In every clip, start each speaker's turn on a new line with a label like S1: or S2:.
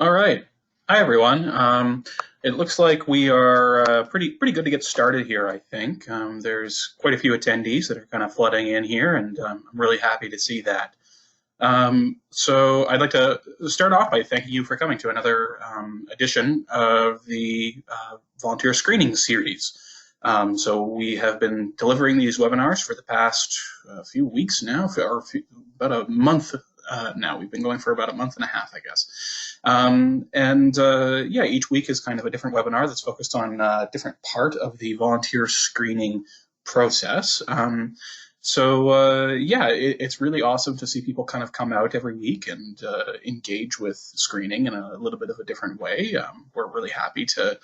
S1: All right. Hi, everyone. It looks like we are pretty good to get started here, I think. There's quite a few attendees that are kind of flooding in here, and I'm really happy to see that. So I'd like to start off by thanking you for coming to another edition of the volunteer screening series. So we have been delivering these webinars for the past few weeks now, about a month now. We've been going for about a month and a half, I guess. Yeah, each week is kind of a different webinar that's focused on a different part of the volunteer screening process. Yeah, it's really awesome to see people kind of come out every week and engage with screening in a little bit of a different way. We're really happy to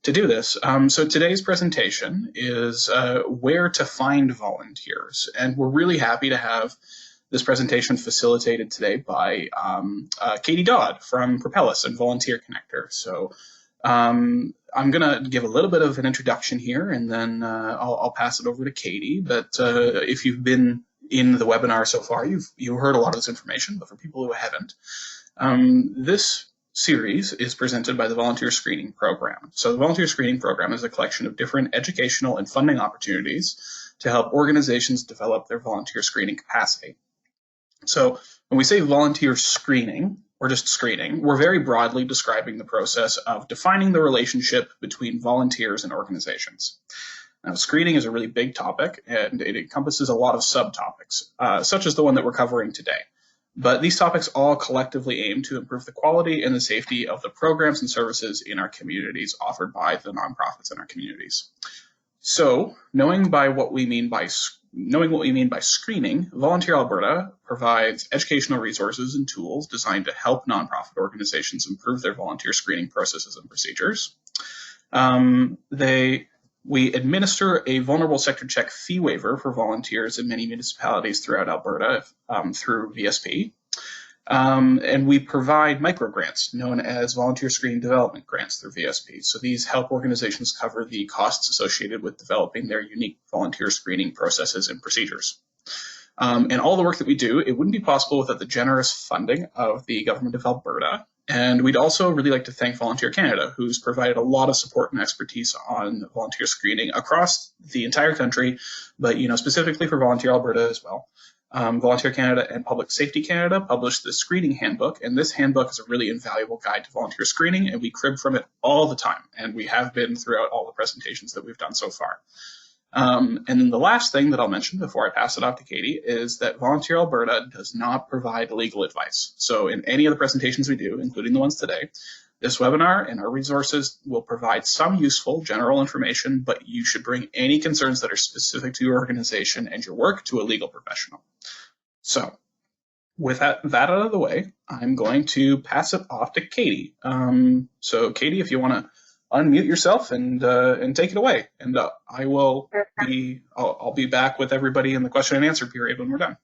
S1: do this. So today's presentation is where to find volunteers, and we're really happy to have this presentation facilitated today by Katie Dodd from Propellus and Volunteer Connector. So I'm going to give a little bit of an introduction here, and then I'll pass it over to Katie. But if you've been in the webinar so far, you've heard a lot of this information, but for people who haven't, this series is presented by the Volunteer Screening Program. So the Volunteer Screening Program is a collection of different educational and funding opportunities to help organizations develop their volunteer screening capacity. So when we say volunteer screening, or just screening, we're very broadly describing the process of defining the relationship between volunteers and organizations. Now, screening is a really big topic, and it encompasses a lot of subtopics, such as the one that we're covering today. But these topics all collectively aim to improve the quality and the safety of the programs and services in our communities offered by the nonprofits in our communities. So, knowing what we mean by screening, Volunteer Alberta provides educational resources and tools designed to help nonprofit organizations improve their volunteer screening processes and procedures. We administer a vulnerable sector check fee waiver for volunteers in many municipalities throughout Alberta through VSP. And we provide microgrants known as Volunteer Screening Development Grants through VSP. So these help organizations cover the costs associated with developing their unique volunteer screening processes and procedures. And all the work that we do, it wouldn't be possible without the generous funding of the Government of Alberta. And we'd also really like to thank Volunteer Canada, who's provided a lot of support and expertise on volunteer screening across the entire country, but specifically for Volunteer Alberta as well. Volunteer Canada and Public Safety Canada published the screening handbook, and this handbook is a really invaluable guide to volunteer screening, and we crib from it all the time, and we have been throughout all the presentations that we've done so far. And then the last thing that I'll mention before I pass it off to Katie is that Volunteer Alberta does not provide legal advice. So in any of the presentations we do, including the ones today, this webinar and our resources will provide some useful general information, but you should bring any concerns that are specific to your organization and your work to a legal professional. So with that out of the way, I'm going to pass it off to Katie. So Katie, if you want to unmute yourself and take it away, and I'll be back with everybody in the question and answer period when we're done.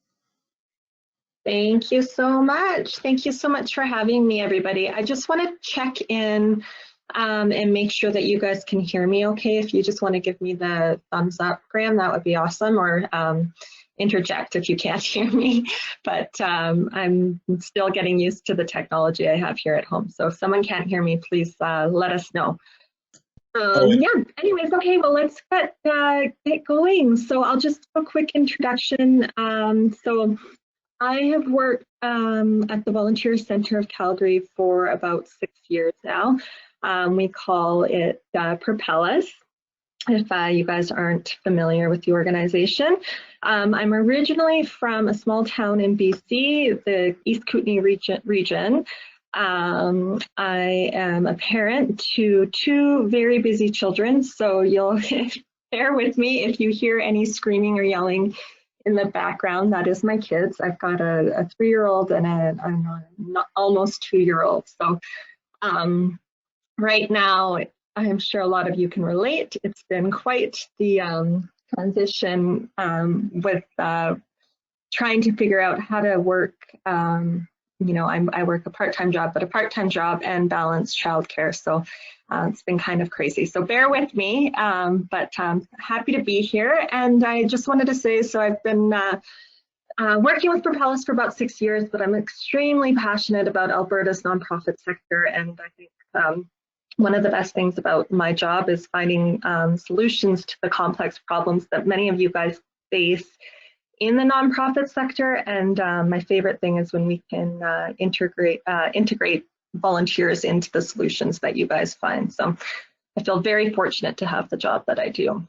S2: Thank you so much. Thank you so much for having me, everybody. I just want to check in and make sure that you guys can hear me okay. If you just want to give me the thumbs up, Graham, that would be awesome, or interject if you can't hear me. But I'm still getting used to the technology I have here at home. So if someone can't hear me, please let us know. Yeah, anyways, okay, well, let's get going. So I'll just do a quick introduction. So I have worked at the Volunteer Center of Calgary for about 6 years now. We call it Propellus, if you guys aren't familiar with the organization. I'm originally from a small town in BC, the East Kootenay region. I am a parent to 2 very busy children, so you'll bear with me if you hear any screaming or yelling in the background. That is my kids. I've got a 3-year-old and an almost 2-year-old. So right now, I am sure a lot of you can relate. It's been quite the transition with trying to figure out how to work. I work a part-time job, but a part-time job and balance childcare. So it's been kind of crazy. So bear with me, but I'm happy to be here. And I just wanted to say, so I've been working with Propellus for about 6 years, but I'm extremely passionate about Alberta's nonprofit sector, and I think one of the best things about my job is finding solutions to the complex problems that many of you guys face in the nonprofit sector. And my favorite thing is when we can integrate volunteers into the solutions that you guys find. So I feel very fortunate to have the job that I do.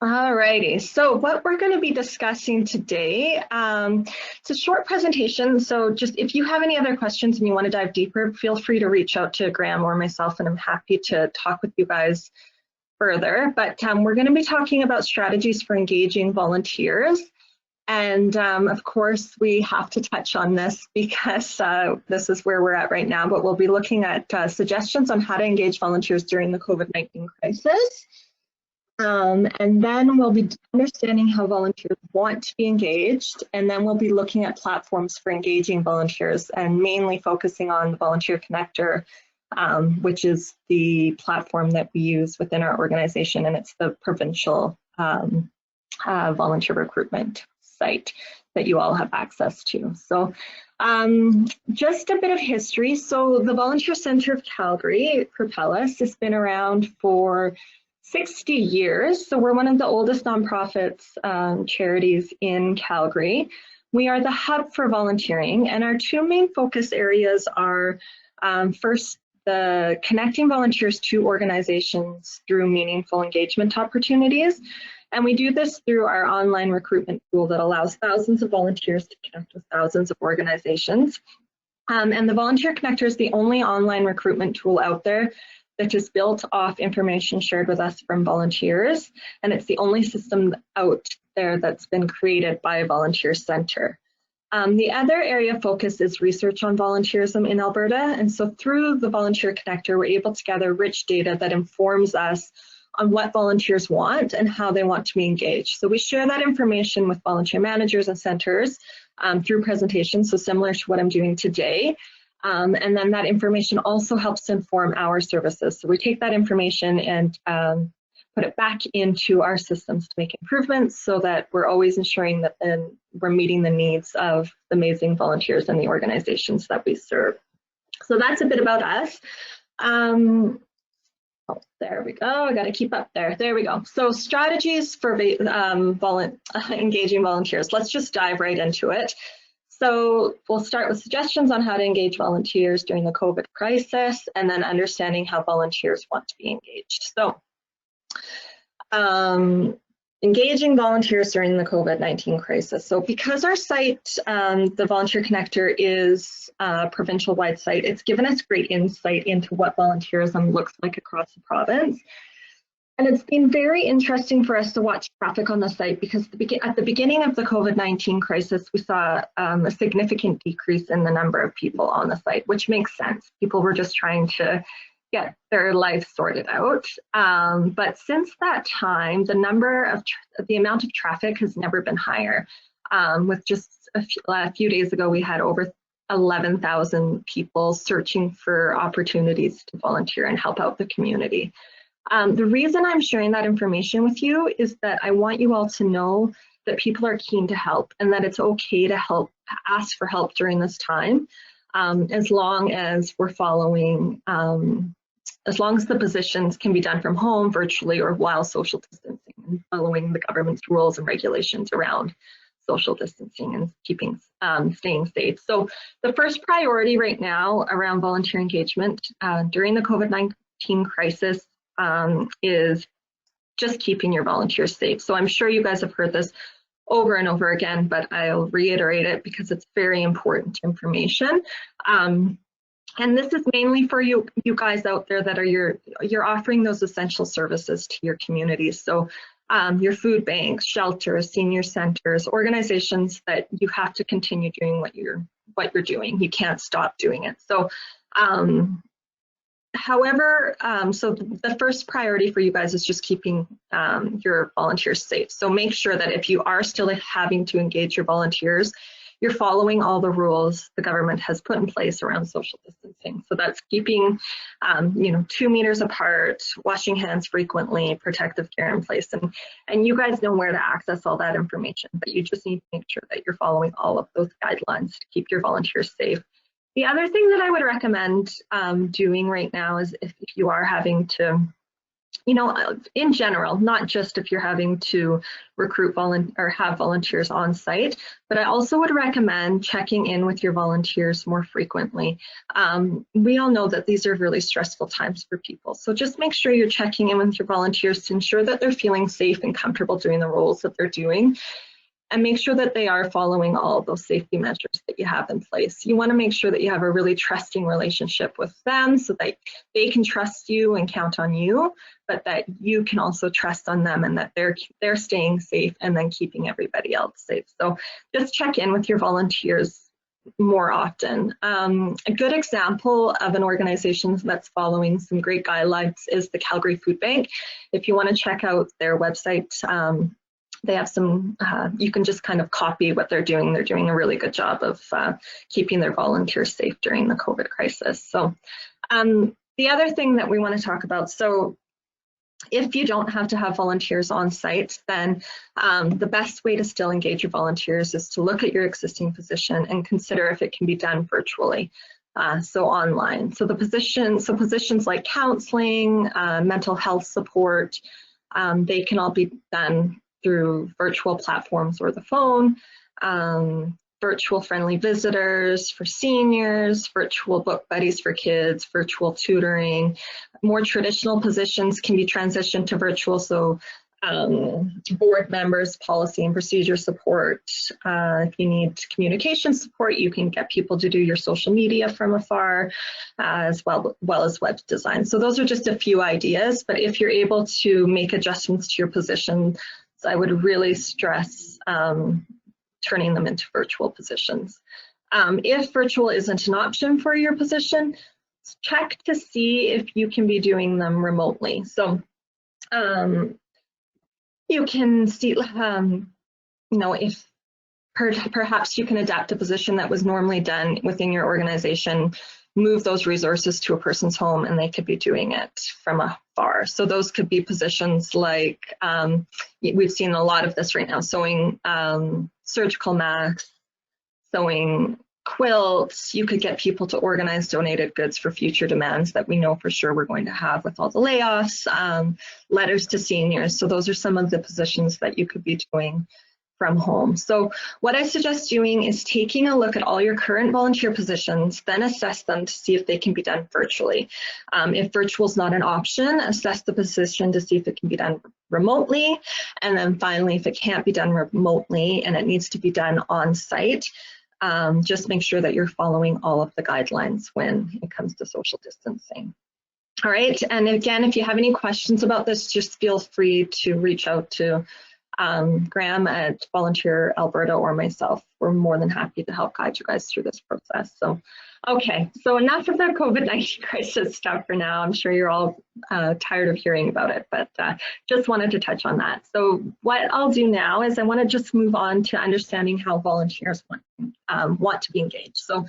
S2: Alrighty, so what we're going to be discussing today, it's a short presentation, so just if you have any other questions and you want to dive deeper, feel free to reach out to Graham or myself, and I'm happy to talk with you guys further. But we're going to be talking about strategies for engaging volunteers. And of course, we have to touch on this because this is where we're at right now, but we'll be looking at suggestions on how to engage volunteers during the COVID-19 crisis. And then we'll be understanding how volunteers want to be engaged, and then we'll be looking at platforms for engaging volunteers and mainly focusing on the Volunteer Connector, which is the platform that we use within our organization, and it's the provincial volunteer recruitment site that you all have access to. So just a bit of history. So the Volunteer Centre of Calgary, Propellus, has been around for 60 years. So we're one of the oldest nonprofits charities in Calgary. We are the hub for volunteering, and our two main focus areas are first, the connecting volunteers to organizations through meaningful engagement opportunities. And we do this through our online recruitment tool that allows thousands of volunteers to connect with thousands of organizations. And the Volunteer Connector is the only online recruitment tool out there that is built off information shared with us from volunteers. And it's the only system out there that's been created by a volunteer center. The other area of focus is research on volunteerism in Alberta. And so through the Volunteer Connector, we're able to gather rich data that informs us on what volunteers want and how they want to be engaged. So we share that information with volunteer managers and centers through presentations, so similar to what I'm doing today. And then that information also helps inform our services. So we take that information and put it back into our systems to make improvements so that we're always ensuring that then we're meeting the needs of the amazing volunteers and the organizations that we serve. So that's a bit about us. Oh, there we go. I got to keep up there. There we go. So strategies for engaging volunteers. Let's just dive right into it. So we'll start with suggestions on how to engage volunteers during the COVID crisis, and then understanding how volunteers want to be engaged. So engaging volunteers during the COVID-19 crisis. So because our site, the Volunteer Connector, is a provincial-wide site, it's given us great insight into what volunteerism looks like across the province. And it's been very interesting for us to watch traffic on the site because at the beginning of the COVID-19 crisis, we saw a significant decrease in the number of people on the site, which makes sense. People were just trying to get their life sorted out. But since that time, the amount of traffic has never been higher. With just a few days ago, we had over 11,000 people searching for opportunities to volunteer and help out the community. The reason I'm sharing that information with you is that I want you all to know that people are keen to help and that it's okay to ask for help during this time, as long as we're following, as long as the positions can be done from home, virtually, or while social distancing and following the government's rules and regulations around social distancing and staying safe. So the first priority right now around volunteer engagement during the COVID-19 crisis is just keeping your volunteers safe. So I'm sure you guys have heard this over and over again, but I'll reiterate it because it's very important information. And this is mainly for you guys out there that are you're offering those essential services to your communities. So your food banks, shelters, senior centers, organizations that you have to continue doing what you're doing. You can't stop doing it. So however, so the first priority for you guys is just keeping your volunteers safe. So make sure that if you are still having to engage your volunteers, you're following all the rules the government has put in place around social distancing. So that's keeping, 2 meters apart, washing hands frequently, protective care in place. And you guys know where to access all that information, but you just need to make sure that you're following all of those guidelines to keep your volunteers safe. The other thing that I would recommend doing right now is if you are having to, in general, not just if you're having to recruit or have volunteers on site, but I also would recommend checking in with your volunteers more frequently. We all know that these are really stressful times for people. So just make sure you're checking in with your volunteers to ensure that they're feeling safe and comfortable doing the roles that they're doing. And make sure that they are following all those safety measures that you have in place. You want to make sure that you have a really trusting relationship with them so that they can trust you and count on you, but that you can also trust on them and that they're staying safe and then keeping everybody else safe. So just check in with your volunteers more often. A good example of an organization that's following some great guidelines is the Calgary Food Bank. If you want to check out their website, they have some, you can just kind of copy what they're doing. They're doing a really good job of keeping their volunteers safe during the COVID crisis. So the other thing that we want to talk about, so if you don't have to have volunteers on site, then the best way to still engage your volunteers is to look at your existing position and consider if it can be done virtually. So online. So positions like counseling, mental health support, they can all be done through virtual platforms or the phone, virtual friendly visitors for seniors, virtual book buddies for kids, virtual tutoring. More traditional positions can be transitioned to virtual, so board members, policy and procedure support. If you need communication support, you can get people to do your social media from afar, as well as web design. So those are just a few ideas, but if you're able to make adjustments to your position, I would really stress turning them into virtual positions. If virtual isn't an option for your position, check to see if you can be doing them remotely. So you can see, if perhaps you can adapt a position that was normally done within your organization, move those resources to a person's home and they could be doing it from afar. So those could be positions like, we've seen a lot of this right now, sewing surgical masks, sewing quilts. You could get people to organize donated goods for future demands that we know for sure we're going to have with all the layoffs, letters to seniors. So those are some of the positions that you could be doing from home. So what I suggest doing is taking a look at all your current volunteer positions, then assess them to see if they can be done virtually. If virtual is not an option, assess the position to see if it can be done remotely. And then finally, if it can't be done remotely and it needs to be done on site, just make sure that you're following all of the guidelines when it comes to social distancing. All right, and again, if you have any questions about this, just feel free to reach out to Graham at Volunteer Alberta or myself. We're more than happy to help guide you guys through this process. So, okay, so enough of the COVID-19 crisis stuff for now. I'm sure you're all tired of hearing about it, but just wanted to touch on that. So what I'll do now is I want to just move on to understanding how volunteers want to be engaged. So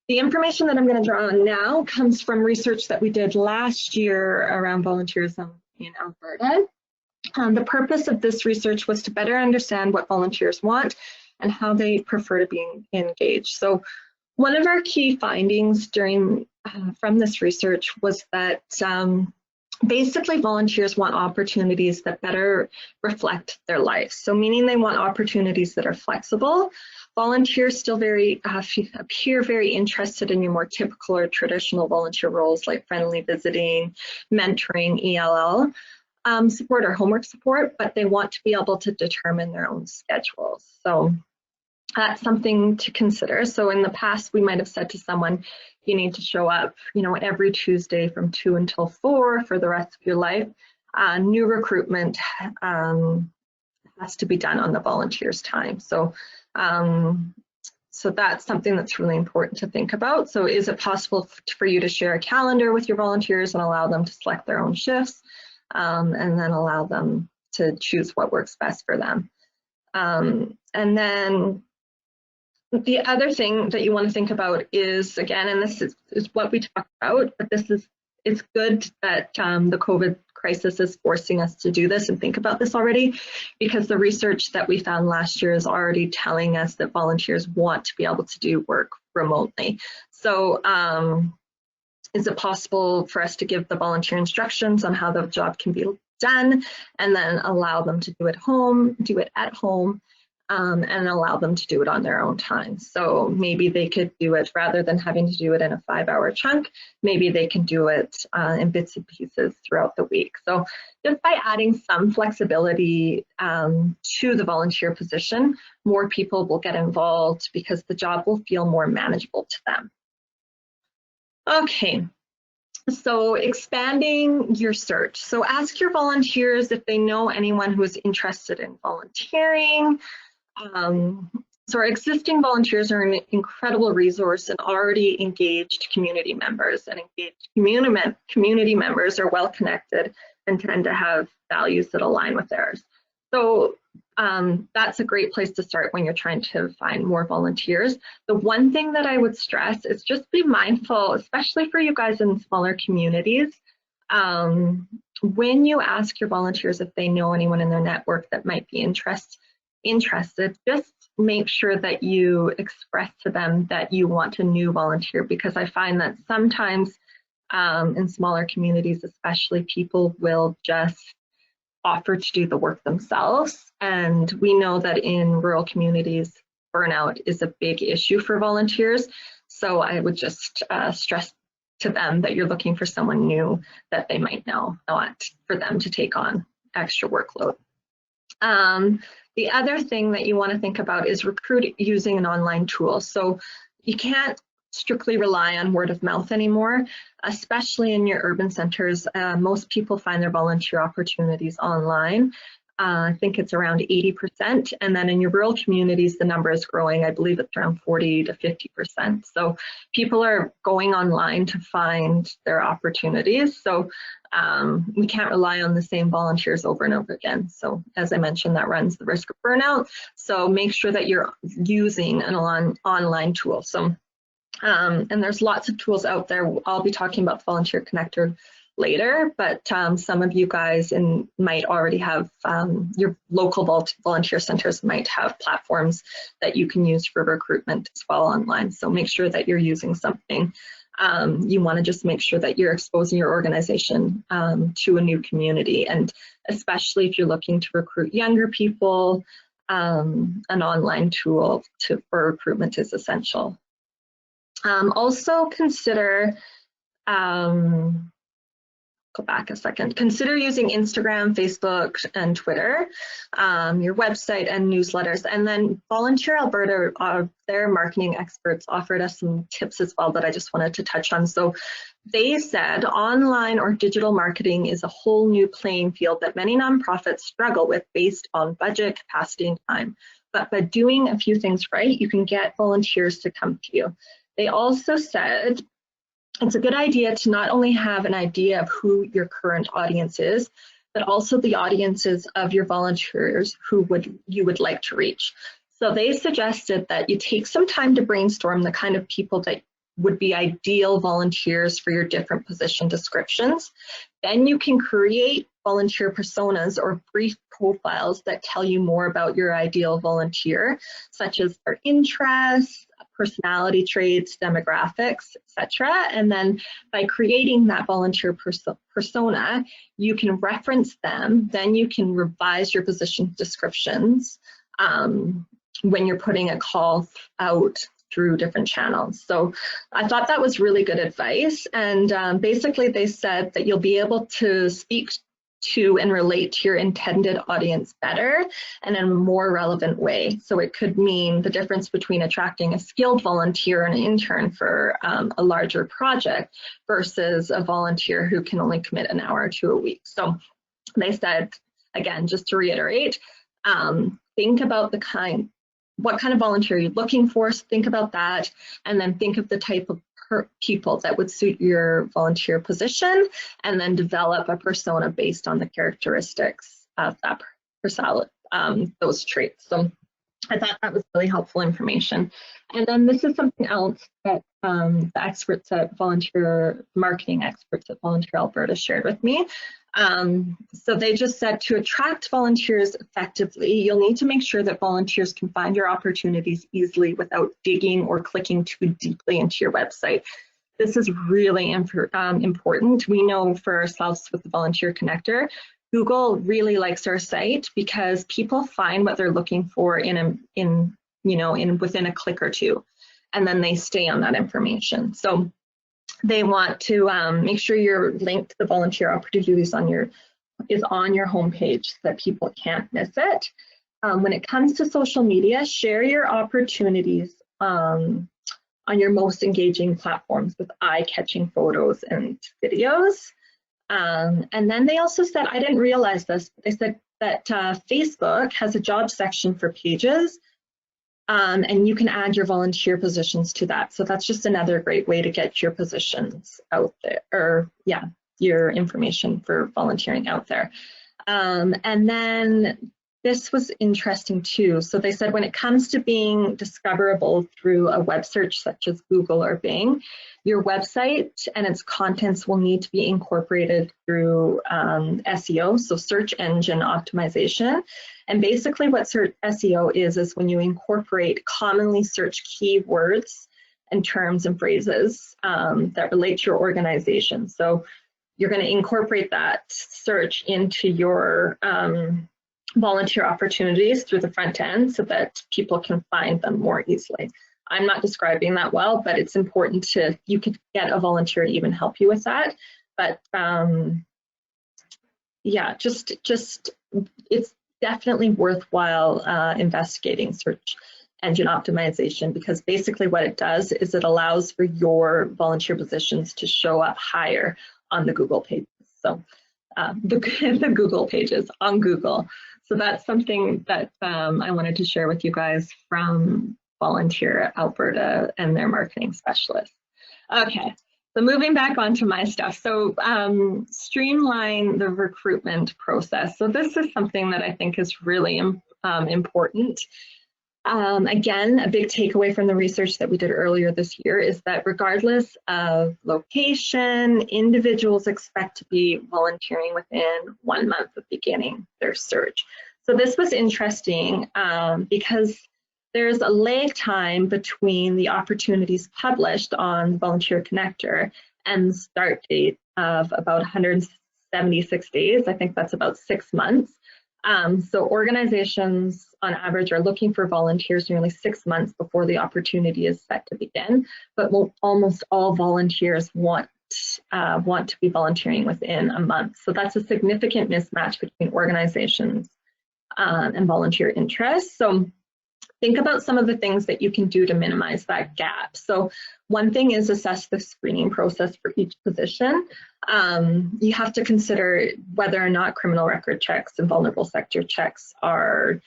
S2: the information that I'm going to draw on now comes from research that we did last year around volunteerism in Alberta. The purpose of this research was to better understand what volunteers want and how they prefer to be engaged. So one of our key findings from this research was that basically volunteers want opportunities that better reflect their life. So meaning they want opportunities that are flexible. Volunteers still appear very interested in your more typical or traditional volunteer roles like friendly visiting, mentoring, ELL. Support or homework support, but they want to be able to determine their own schedules. So that's something to consider. So in the past, we might have said to someone, you need to show up, every Tuesday from 2 until 4 for the rest of your life. New recruitment has to be done on the volunteers' time. So that's something that's really important to think about. So is it possible for you to share a calendar with your volunteers and allow them to select their own shifts? And then allow them to choose what works best for them. And then The other thing that you want to think about is, again, and this is what we talked about, but it's good that the COVID crisis is forcing us to do this and think about this already, because the research that we found last year is already telling us that volunteers want to be able to do work remotely. So is it possible for us to give the volunteer instructions on how the job can be done, and then allow them to do it at home, and allow them to do it on their own time? So maybe they could do it, rather than having to do it in a 5-hour chunk, maybe they can do it in bits and pieces throughout the week. So just by adding some flexibility to the volunteer position, more people will get involved because the job will feel more manageable to them. Okay, so expanding your search. So ask your volunteers if they know anyone who is interested in volunteering. So our existing volunteers are an incredible resource and already engaged community members, and engaged community members are well connected and tend to have values that align with theirs. So that's a great place to start when you're trying to find more volunteers. The one thing that I would stress is just be mindful, especially for you guys in smaller communities, when you ask your volunteers if they know anyone in their network that might be interested, just make sure that you express to them that you want a new volunteer, because I find that sometimes in smaller communities especially, people will just offer to do the work themselves. And we know that in rural communities, burnout is a big issue for volunteers. So I would just stress to them that you're looking for someone new that they might know, not for them to take on extra workload. The other thing that you want to think about is recruit using an online tool. So you can't strictly rely on word of mouth anymore, especially in your urban centers. Most people find their volunteer opportunities online. I think it's around 80%. And then in your rural communities, the number is growing. I believe it's around 40 to 50%. So people are going online to find their opportunities. So we can't rely on the same volunteers over and over again. So as I mentioned, that runs the risk of burnout. So make sure that you're using an online tool. So and there's lots of tools out there. I'll be talking about Volunteer Connector later, but some of you guys might already have, your local volunteer centers might have platforms that you can use for recruitment as well online. So make sure that you're using something. You want to just make sure that you're exposing your organization to a new community, and especially if you're looking to recruit younger people, an online tool for recruitment is essential. Also consider, go back a second, consider using Instagram, Facebook, and Twitter, your website and newsletters. And then Volunteer Alberta, their marketing experts, offered us some tips as well that I just wanted to touch on. So they said online or digital marketing is a whole new playing field that many nonprofits struggle with based on budget, capacity, and time. But by doing a few things right, you can get volunteers to come to you. They also said it's a good idea to not only have an idea of who your current audience is, but also the audiences of your volunteers who you would like to reach. So they suggested that you take some time to brainstorm the kind of people that would be ideal volunteers for your different position descriptions. Then you can create volunteer personas or brief profiles that tell you more about your ideal volunteer, such as their interests, personality traits, demographics, etc. And then by creating that volunteer persona, you can reference them. Then you can revise your position descriptions when you're putting a call out through different channels. So I thought that was really good advice. And basically they said that you'll be able to speak to and relate to your intended audience better and in a more relevant way. So it could mean the difference between attracting a skilled volunteer and an intern for a larger project versus a volunteer who can only commit an hour or two a week. So they said, again, just to reiterate, think about what kind of volunteer you're looking for, so think about that, and then think of the type of people that would suit your volunteer position, and then develop a persona based on the characteristics of that persona, those traits. So I thought that was really helpful information. And then this is something else that the experts at Volunteer, marketing experts at Volunteer Alberta shared with me. So they just said to attract volunteers effectively, you'll need to make sure that volunteers can find your opportunities easily without digging or clicking too deeply into your website. This is really important. We know for ourselves with the Volunteer Connector, Google really likes our site because people find what they're looking for within a click or two, and then they stay on that information. So they want to make sure your link to the volunteer opportunities is on your homepage so that people can't miss it. When it comes to social media, share your opportunities on your most engaging platforms with eye-catching photos and videos. And then they also said, I didn't realize this, but they said that Facebook has a job section for pages, and you can add your volunteer positions to that. So that's just another great way to get your positions out there, or yeah, your information for volunteering out there. And then this was interesting too. So they said when it comes to being discoverable through a web search such as Google or Bing, your website and its contents will need to be incorporated through SEO, so search engine optimization. And basically what SEO is when you incorporate commonly searched keywords and terms and phrases that relate to your organization. So you're going to incorporate that search into your volunteer opportunities through the front end so that people can find them more easily. I'm not describing that well, but it's important you could get a volunteer to even help you with that. But yeah, just it's definitely worthwhile investigating search engine optimization, because basically what it does is it allows for your volunteer positions to show up higher on the Google pages. So the Google pages on Google. So that's something that I wanted to share with you guys from Volunteer Alberta and their marketing specialists. Okay, so moving back onto my stuff. So streamline the recruitment process. So this is something that I think is really important. Again, a big takeaway from the research that we did earlier this year is that regardless of location, individuals expect to be volunteering within 1 month of beginning their search. So this was interesting because there's a lag time between the opportunities published on Volunteer Connector and the start date of about 176 days. I think that's about 6 months. So organizations on average are looking for volunteers nearly 6 months before the opportunity is set to begin, but almost all volunteers want to be volunteering within a month. So that's a significant mismatch between organizations and volunteer interest. So think about some of the things that you can do to minimize that gap. So one thing is assess the screening process for each position. You have to consider whether or not criminal record checks and vulnerable sector checks are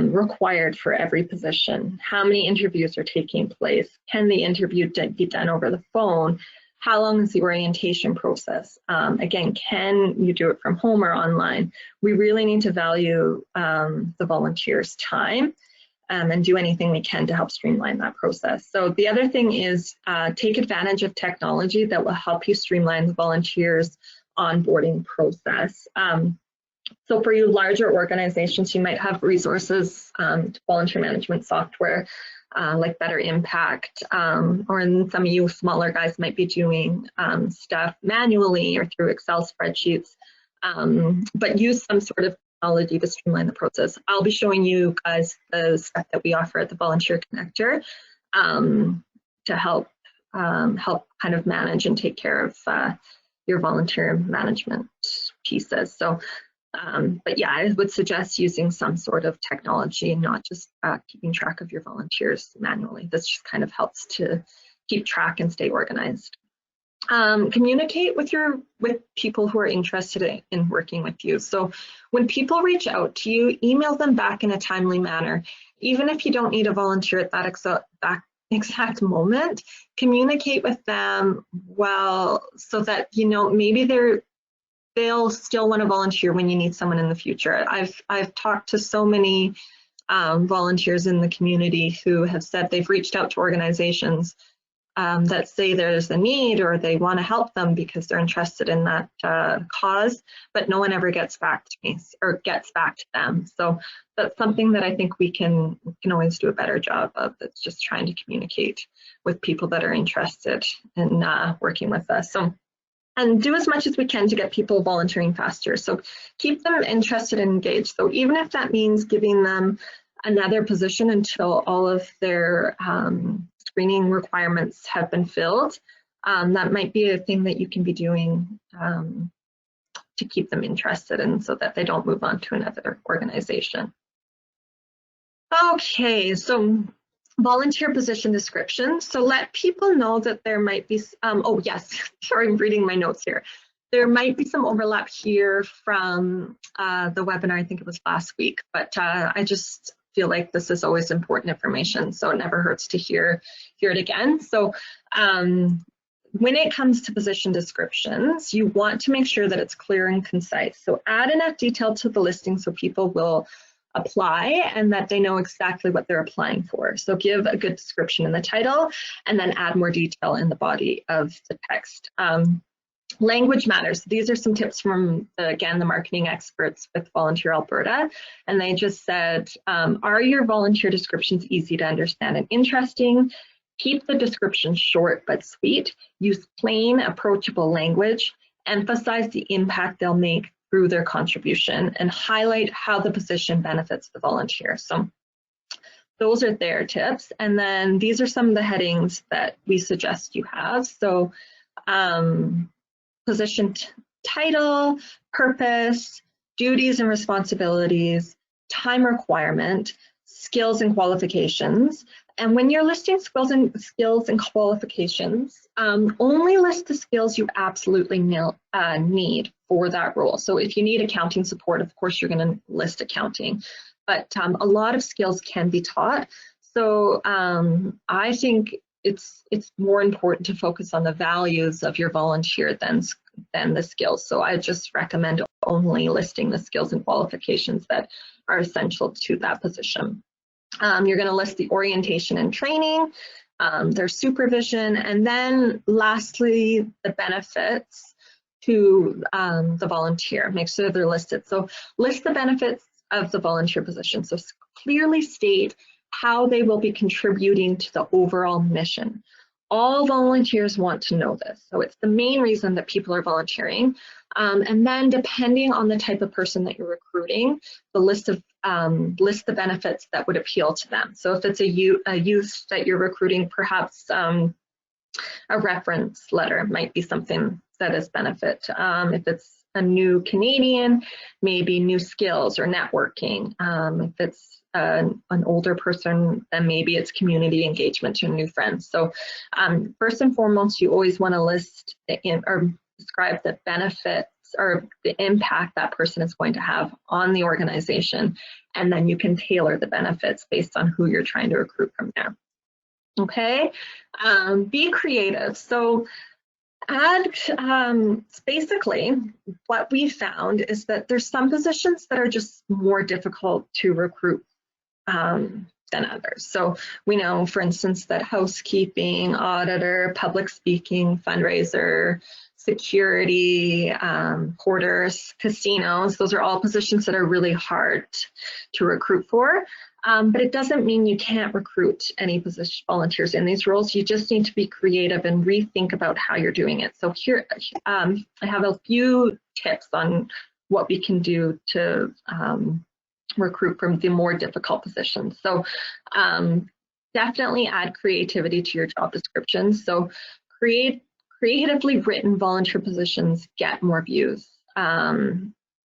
S2: required for every position. How many interviews are taking place? Can the interview be done over the phone? How long is the orientation process? Again, can you do it from home or online? We really need to value the volunteers' time and do anything we can to help streamline that process. So the other thing is take advantage of technology that will help you streamline the volunteers' onboarding process. So for you larger organizations, you might have resources to volunteer management software like Better Impact, or in some of you smaller guys might be doing stuff manually or through Excel spreadsheets, but use some sort of technology to streamline the process. I'll be showing you guys the stuff that we offer at the Volunteer Connector to help kind of manage and take care of your volunteer management pieces. So, but yeah, I would suggest using some sort of technology and not just keeping track of your volunteers manually. This just kind of helps to keep track and stay organized. Communicate with people who are interested in working with you. So when people reach out to you, email them back in a timely manner. Even if you don't need a volunteer at that exact moment, communicate with them well so that, you know, maybe they'll still want to volunteer when you need someone in the future. I've talked to so many volunteers in the community who have said they've reached out to organizations that say there's a need or they want to help them because they're interested in that cause, but no one ever gets back to me or gets back to them. So that's something that I think we can always do a better job of. It's just trying to communicate with people that are interested in working with us. So, and do as much as we can to get people volunteering faster. So keep them interested and engaged. So even if that means giving them another position until all of their screening requirements have been filled, that might be a thing that you can be doing to keep them interested and so that they don't move on to another organization. Okay, so volunteer position description. So let people know that there might be, oh yes, sorry, I'm reading my notes here. There might be some overlap here from the webinar, I think it was last week, but I just feel like this is always important information, so it never hurts to hear it again. So when it comes to position descriptions, you want to make sure that it's clear and concise. So add enough detail to the listing so people will apply and that they know exactly what they're applying for. So give a good description in the title and then add more detail in the body of the text. Language matters. These are some tips from, again, the marketing experts with Volunteer Alberta. And they just said, are your volunteer descriptions easy to understand and interesting? Keep the description short but sweet. Use plain, approachable language. Emphasize the impact they'll make through their contribution and highlight how the position benefits the volunteer. So those are their tips. And then these are some of the headings that we suggest you have. So position title, purpose, duties and responsibilities, time requirement, skills and qualifications. And when you're listing skills and qualifications, only list the skills you absolutely need for that role. So if you need accounting support, of course, you're going to list accounting, but a lot of skills can be taught. So I think it's more important to focus on the values of your volunteer than the skills. So I just recommend only listing the skills and qualifications that are essential to that position. You're going to list the orientation and training, their supervision, and then lastly, the benefits to the volunteer. Make sure they're listed. So list the benefits of the volunteer position. So clearly state how they will be contributing to the overall mission. All volunteers want to know this. So it's the main reason that people are volunteering. And then depending on the type of person that you're recruiting, the list the benefits that would appeal to them. So if it's a youth that you're recruiting, perhaps a reference letter might be something that is benefit. If it's a new Canadian, maybe new skills or networking. If it's an older person, then maybe it's community engagement and new friends. So first and foremost, you always want to list or describe the benefits or the impact that person is going to have on the organization, and then you can tailor the benefits based on who you're trying to recruit from there. Okay, be creative. So basically what we found is that there's some positions that are just more difficult to recruit than others. So we know, for instance, that housekeeping, auditor, public speaking, fundraiser, security, porters, casinos, those are all positions that are really hard to recruit for. But it doesn't mean you can't recruit any position volunteers in these roles. You just need to be creative and rethink about how you're doing it. So here, I have a few tips on what we can do to recruit from the more difficult positions. So definitely add creativity to your job description. So creatively written volunteer positions get more views.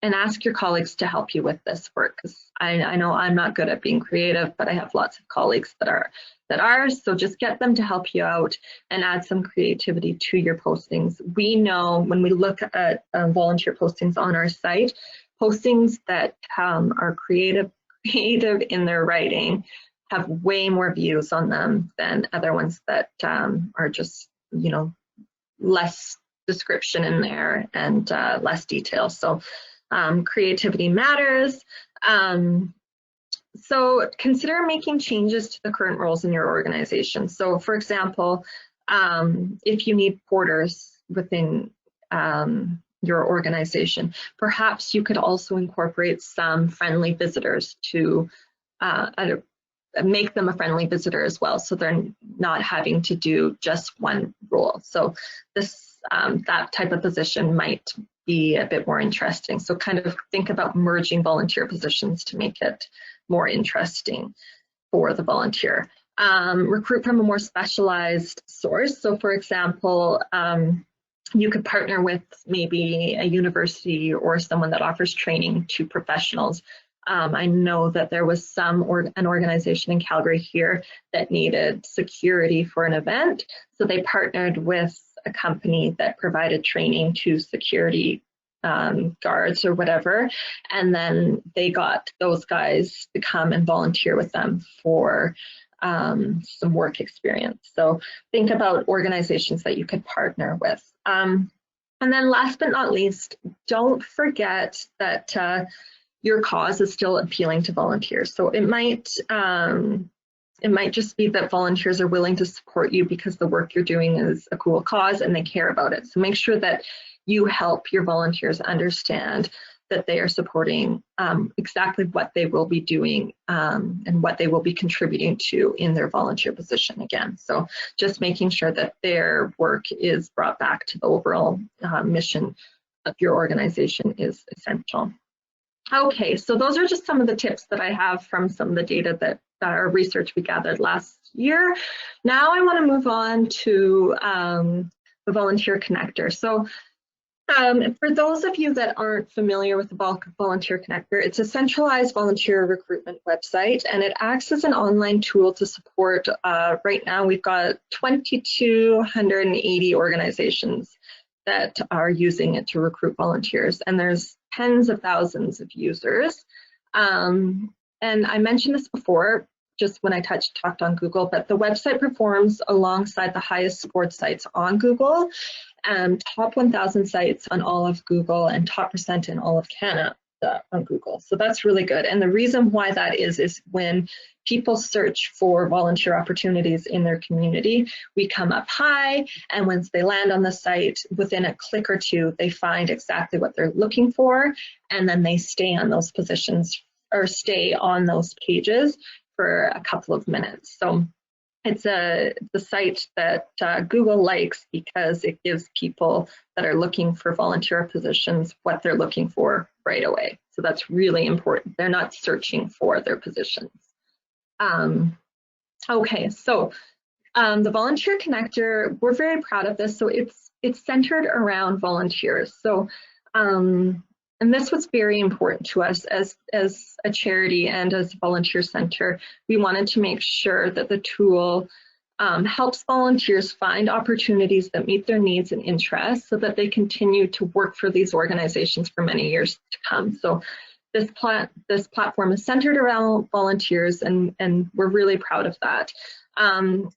S2: And ask your colleagues to help you with this work, because I know I'm not good at being creative, but I have lots of colleagues that are. So just get them to help you out and add some creativity to your postings. We know when we look at volunteer postings on our site, postings that are creative in their writing have way more views on them than other ones that are just, less description in there and less detail. So creativity matters. So consider making changes to the current roles in your organization. So for example, if you need porters within your organization, perhaps you could also incorporate some friendly visitors to make them a friendly visitor as well, so they're not having to do just one role. So this that type of position might be a bit more interesting. So kind of think about merging volunteer positions to make it more interesting for the volunteer. Recruit from a more specialized source. So for example, you could partner with maybe a university or someone that offers training to professionals. I know that there was an organization in Calgary here that needed security for an event. So they partnered with a company that provided training to security guards or whatever. And then they got those guys to come and volunteer with them for some work experience. So think about organizations that you could partner with. And then last but not least, don't forget that your cause is still appealing to volunteers. So it might just be that volunteers are willing to support you because the work you're doing is a cool cause and they care about it. So make sure that you help your volunteers understand that they are supporting exactly what they will be doing and what they will be contributing to in their volunteer position again. So just making sure that their work is brought back to the overall mission of your organization is essential. Okay, so those are just some of the tips that I have from some of the data that our research we gathered last year. Now I want to move on to the Volunteer Connector. So for those of you that aren't familiar with the Volunteer Connector, it's a centralized volunteer recruitment website, and it acts as an online tool to support, right now we've got 2,280 organizations that are using it to recruit volunteers, and there's tens of thousands of users. And I mentioned this before, just when I talked on Google, but the website performs alongside the highest scored sites on Google, top 1,000 sites on all of Google, and top percent in all of Canada on Google. So that's really good. And the reason why that is when people search for volunteer opportunities in their community, we come up high, and once they land on the site, within a click or two, they find exactly what they're looking for, and then they stay on those positions or stay on those pages for a couple of minutes. So it's the site that Google likes because it gives people that are looking for volunteer positions what they're looking for right away. So that's really important. They're not searching for their positions. Okay, so the Volunteer Connector, we're very proud of this. So it's centered around volunteers. So and this was very important to us as a charity and as a volunteer center. We wanted to make sure that the tool helps volunteers find opportunities that meet their needs and interests so that they continue to work for these organizations for many years to come. So this platform is centered around volunteers, and we're really proud of that.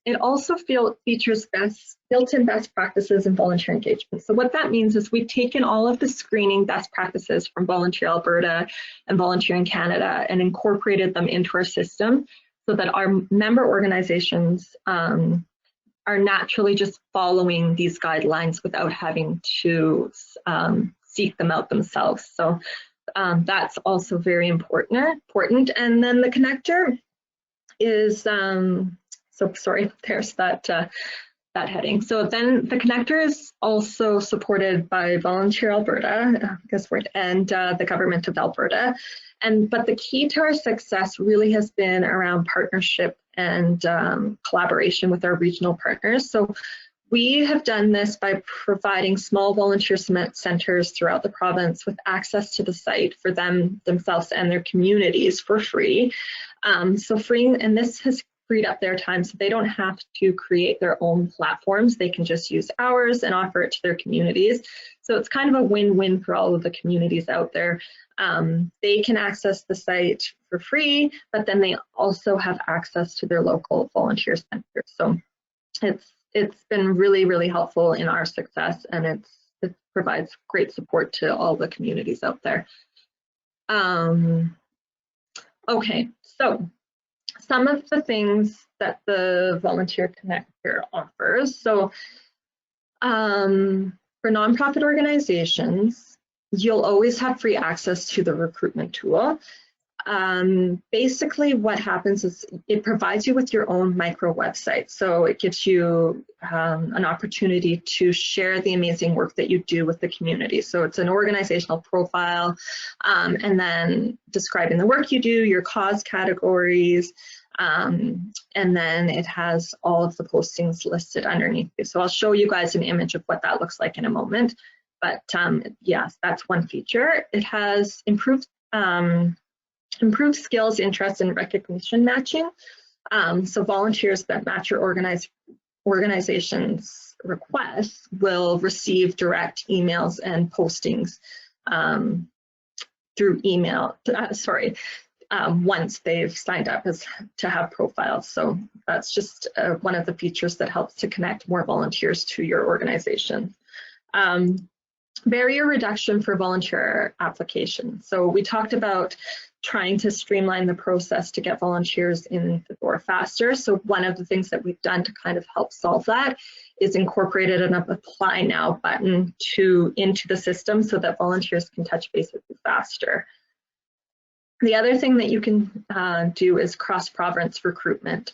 S2: It also features built-in best practices in volunteer engagement. So what that means is we've taken all of the screening best practices from Volunteer Alberta and Volunteering Canada and incorporated them into our system so that our member organizations are naturally just following these guidelines without having to seek them out themselves. So that's also very important. And then the connector is, so sorry, there's that heading. So then the connector is also supported by Volunteer Alberta, and the government of Alberta. But the key to our success really has been around partnership and collaboration with our regional partners. So we have done this by providing small volunteer centers throughout the province with access to the site for themselves and their communities for free. And this has freed up their time so they don't have to create their own platforms. They can just use ours and offer it to their communities. So it's kind of a win-win for all of the communities out there. They can access the site for free, but then they also have access to their local volunteer center. So it's been really, really helpful in our success, and it provides great support to all the communities out there. Okay, so some of the things that the Volunteer Connector offers. So for nonprofit organizations, you'll always have free access to the recruitment tool. Basically what happens is it provides you with your own micro website. So it gives you an opportunity to share the amazing work that you do with the community. So it's an organizational profile, and then describing the work you do, your cause categories, and then it has all of the postings listed underneath you. So I'll show you guys an image of what that looks like in a moment. But yes, that's one feature. It has improved skills, interest, and recognition matching. So volunteers that match your organization's requests will receive direct emails and postings through email, once they've signed up to have profiles. So that's just one of the features that helps to connect more volunteers to your organization. Barrier reduction for volunteer applications. So we talked about trying to streamline the process to get volunteers in the door faster. So one of the things that we've done to kind of help solve that is incorporated an apply now button into the system so that volunteers can touch base with you faster. The other thing that you can do is cross-province recruitment.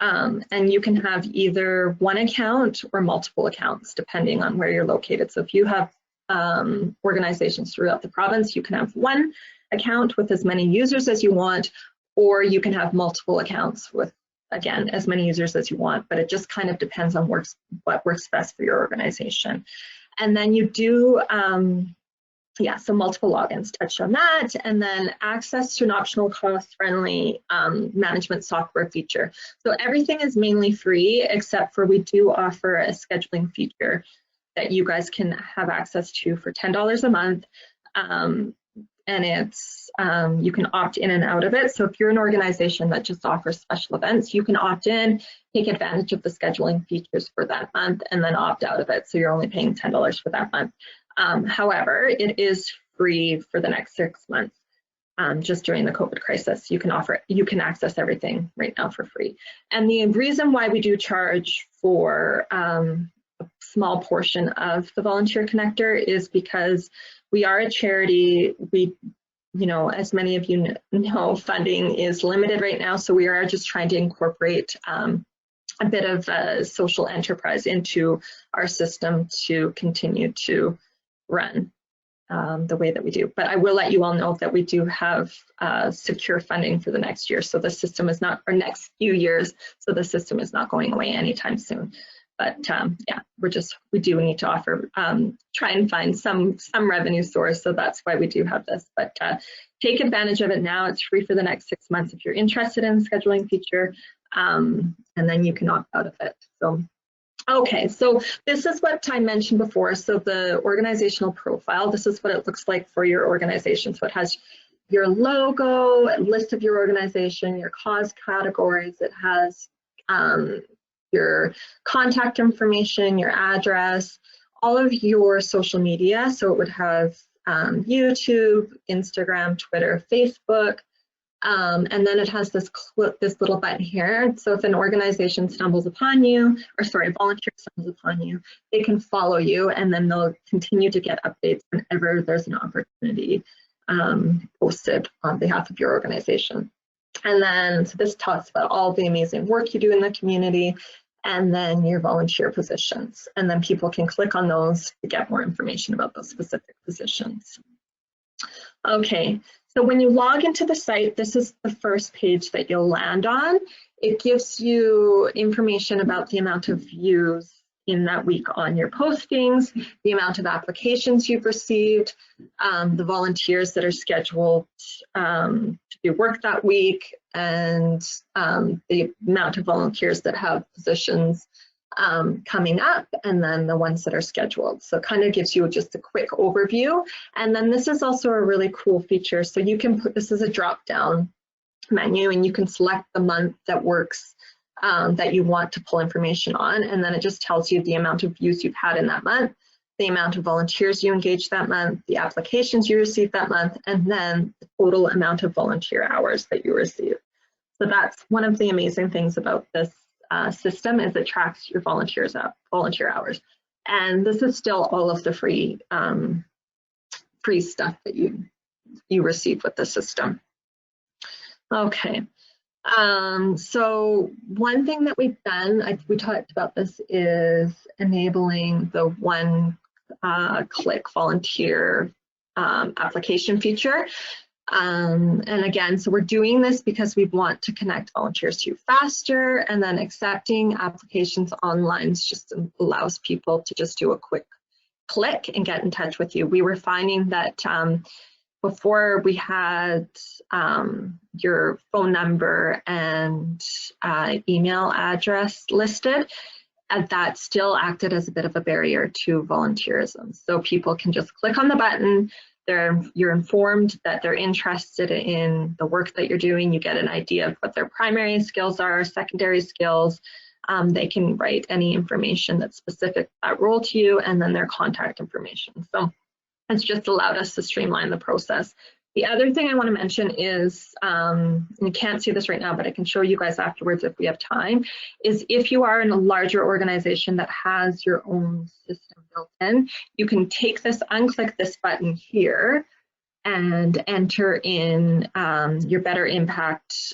S2: And you can have either one account or multiple accounts depending on where you're located. So if you have organizations throughout the province, you can have one account with as many users as you want, or you can have multiple accounts with, again, as many users as you want, but it just kind of depends on what works best for your organization. And then you do, so multiple logins, touched on that, and then access to an optional cost-friendly management software feature. So everything is mainly free, except for we do offer a scheduling feature that you guys can have access to for $10 a month. And it's, you can opt in and out of it. So if you're an organization that just offers special events, you can opt in, take advantage of the scheduling features for that month, and then opt out of it. So you're only paying $10 for that month. However, it is free for the next 6 months. Just during the COVID crisis, you can access everything right now for free. And the reason why we do charge for a small portion of the Volunteer Connector is because we are a charity. We, as many of you know, funding is limited right now. So we are just trying to incorporate a bit of a social enterprise into our system to continue to run the way that we do. But I will let you all know that we do have secure funding for the next year. So the system is not, or next few years, so the system is not going away anytime soon. But yeah, we do need to offer, try and find some revenue source. So that's why we do have this. But take advantage of it now. It's free for the next 6 months if you're interested in the scheduling feature, and then you can opt out of it. So, okay, so this is what I mentioned before. So the organizational profile, this is what it looks like for your organization. So it has your logo, a list of your organization, your cause categories. It has your contact information, your address, all of your social media. So it would have YouTube, Instagram, Twitter, Facebook, and then it has this little button here. So if an organization stumbles upon you, or sorry, a volunteer stumbles upon you, they can follow you, and then they'll continue to get updates whenever there's an opportunity posted on behalf of your organization. And then, so this talks about all the amazing work you do in the community, and then your volunteer positions. And then people can click on those to get more information about those specific positions. Okay, so when you log into the site, this is the first page that you'll land on. It gives you information about the amount of views in that week on your postings, the amount of applications you've received, the volunteers that are scheduled to do work that week, and the amount of volunteers that have positions coming up, and then the ones that are scheduled. So it kind of gives you just a quick overview. And then this is also a really cool feature. So you can put, this is a drop-down menu, and you can select the month that works, that you want to pull information on, and then it just tells you the amount of views you've had in that month. the amount of volunteers you engage that month, the applications you receive that month, and then the total amount of volunteer hours that you receive. So that's one of the amazing things about this system, is it tracks your volunteer hours. And this is still all of the free stuff that you receive with the system. Okay. So one thing that we've done, we talked about this, is enabling the one-click volunteer application feature. And again, so we're doing this because we want to connect volunteers to you faster, and then accepting applications online just allows people to just do a quick click and get in touch with you. We were finding that before we had your phone number and email address listed, and that still acted as a bit of a barrier to volunteerism. So people can just click on the button, you're informed that they're interested in the work that you're doing, you get an idea of what their primary skills are, secondary skills, they can write any information that's specific to that role to you, and then their contact information. So it's just allowed us to streamline the process. The other thing I want to mention is, and you can't see this right now, but I can show you guys afterwards if we have time, is if you are in a larger organization that has your own system built in, you can take this, unclick this button here, and enter in your Better Impact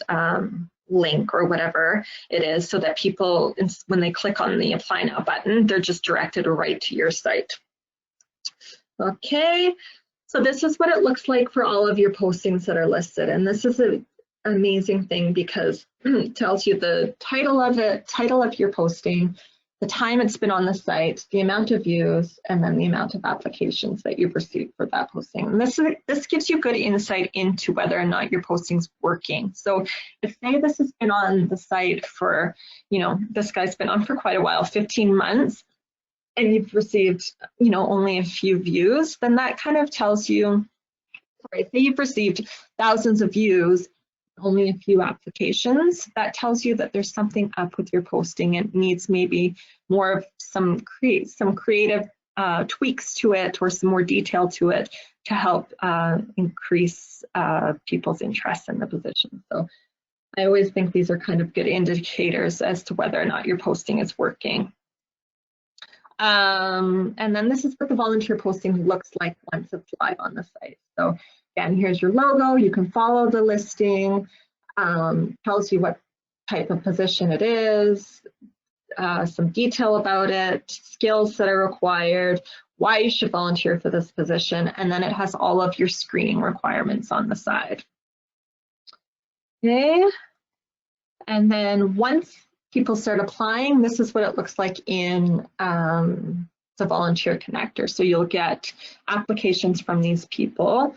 S2: link or whatever it is, so that people, when they click on the Apply Now button, they're just directed right to your site. Okay. So this is what it looks like for all of your postings that are listed. And this is an amazing thing because it tells you the title of your posting, the time it's been on the site, the amount of views, and then the amount of applications that you've received for that posting. And this gives you good insight into whether or not your posting's working. So if, say, this has been on the site for, this guy's been on for quite a while, 15 months, and you've received, only a few views, then that kind of tells you, say you've received thousands of views, only a few applications, that tells you that there's something up with your posting. It needs maybe more of some creative tweaks to it, or some more detail to it, to help increase people's interest in the position. So I always think these are kind of good indicators as to whether or not your posting is working. And then this is what the volunteer posting looks like once it's live on the site. So again, here's your logo. You can follow the listing, tells you what type of position it is, some detail about it, skills that are required, why you should volunteer for this position, and then it has all of your screening requirements on the side. Okay, and then once people start applying, this is what it looks like in the volunteer connector. So you'll get applications from these people.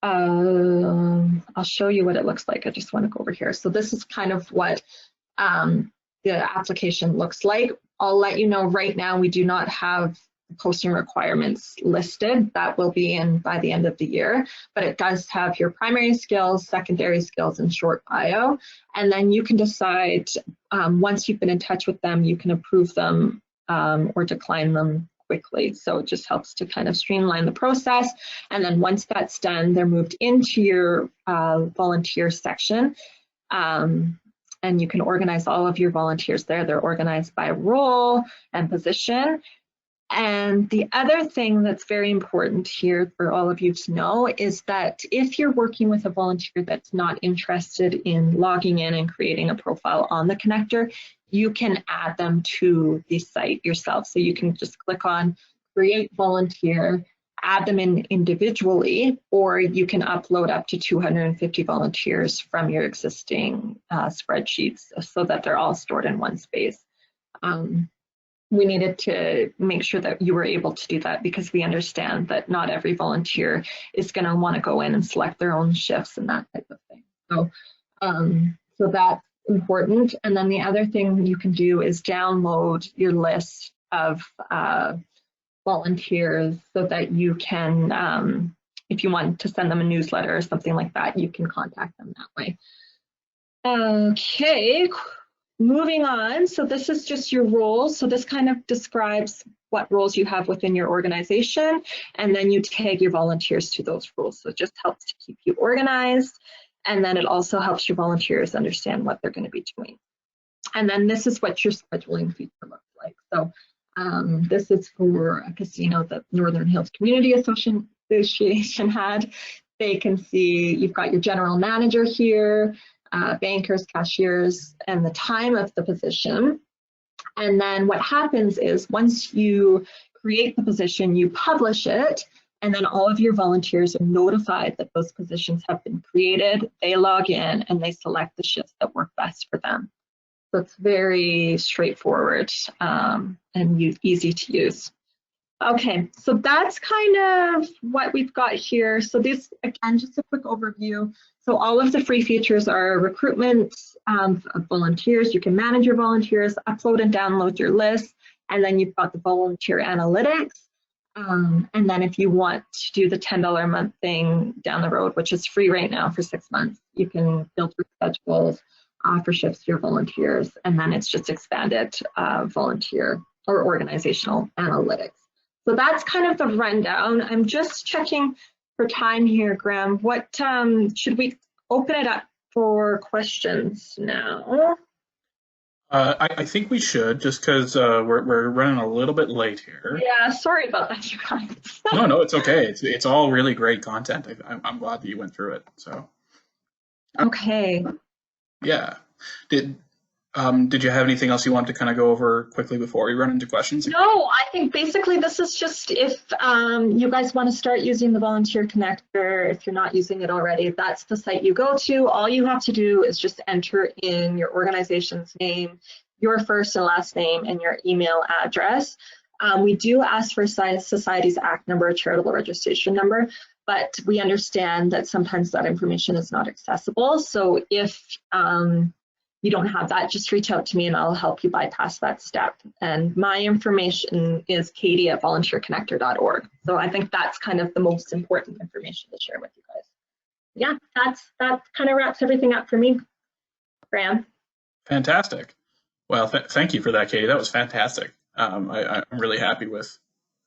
S2: I'll show you what it looks like. I just want to go over here. So this is kind of what the application looks like. I'll let you know right now we do not have posting requirements listed. That will be in by the end of the year, but it does have your primary skills, secondary skills, and short bio. And then you can decide, once you've been in touch with them, you can approve them or decline them quickly. So it just helps to kind of streamline the process. And then once that's done, they're moved into your volunteer section. And you can organize all of your volunteers there. They're organized by role and position. And the other thing that's very important here for all of you to know is that if you're working with a volunteer that's not interested in logging in and creating a profile on the connector, you can add them to the site yourself. So you can just click on Create Volunteer, add them in individually, or you can upload up to 250 volunteers from your existing spreadsheets so that they're all stored in one space. We needed to make sure that you were able to do that because we understand that not every volunteer is going to want to go in and select their own shifts and that type of thing. So, so that's important. And then the other thing you can do is download your list of volunteers so that you can, if you want to send them a newsletter or something like that, you can contact them that way. Okay. Moving on, so this is just your roles. So this kind of describes what roles you have within your organization, and then you tag your volunteers to those roles. So it just helps to keep you organized, and then it also helps your volunteers understand what they're going to be doing. And then this is what your scheduling feature looks like. So this is for a casino that Northern Hills Community Association had. They can see you've got your general manager here, bankers, cashiers, and the time of the position. And then what happens is once you create the position, you publish it, and then all of your volunteers are notified that those positions have been created. They log in and they select the shifts that work best for them. So it's very straightforward and easy to use. Okay, so that's kind of what we've got here. So this, again, just a quick overview. So all of the free features are recruitment of volunteers. You can manage your volunteers, upload and download your list, and then you've got the volunteer analytics. And then if you want to do the $10 a month thing down the road, which is free right now for 6 months, you can filter schedules, offer shifts to your volunteers, and then it's just expanded volunteer or organizational analytics. So that's kind of the rundown. I'm just checking for time here, Graham. What should we open it up for questions now?
S1: I think we should, just because we're running a little bit late here.
S2: Yeah, sorry about that, you guys.
S1: No, it's okay. It's all really great content. I'm glad that you went through it. So.
S2: Okay.
S1: Yeah. Did you have anything else you wanted to kind of go over quickly before we run into questions?
S2: No, I think basically this is just if you guys want to start using the Volunteer Connector, if you're not using it already, that's the site you go to. All you have to do is just enter in your organization's name, your first and last name, and your email address. We do ask for Societies Act number, a charitable registration number, but we understand that sometimes that information is not accessible. So if you don't have that, just reach out to me and I'll help you bypass that step. And my information is katie@volunteerconnector.org. So I think that's kind of the most important information to share with you guys. Yeah, that kind of wraps everything up for me, Graham.
S1: Fantastic. Well, thank you for that, Katie. That was fantastic. I'm really happy with